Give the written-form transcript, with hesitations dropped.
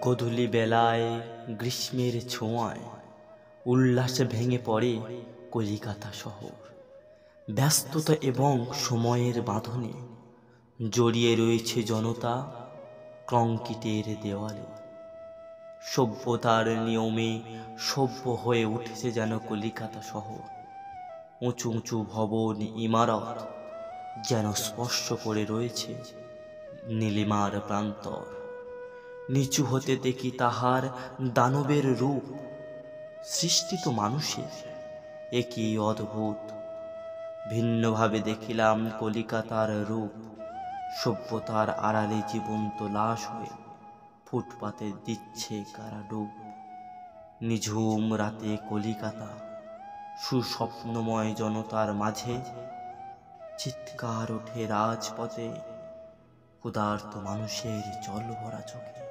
গোধূলি বেলায় গ্রীষ্মের ছোঁয়ায় উল্লাসে ভেঙে পড়ে কলিকাতা শহর। ব্যস্ততা এবং সময়ের বাঁধনে জড়িয়ে রয়েছে জনতা কংক্রিটের দেওয়ালে। সভ্যতার নিয়মে সভ্য হয়ে উঠেছে যেন কলিকাতা শহর। উঁচু উঁচু ভবন ইমারত যেন স্পর্শ করে রয়েছে নীলিমার প্রান্তর। নিচু হতে দেখি তাহার দানবের রূপ। সৃষ্টি তো মানুষের, একই অদ্ভুত। ভিন্নভাবে দেখিলাম কলিকাতার রূপ। সভ্যতার আড়ালে জীবন্ত লাশ হয়ে ফুটপাতে দিচ্ছে কারা ডুব। নিঝুম রাতে কলিকাতা সুস্বপ্নময় জনতার মাঝে চিৎকার ওঠে রাজপথে ক্ষুধার্ত মানুষের জল ভরা চোখে।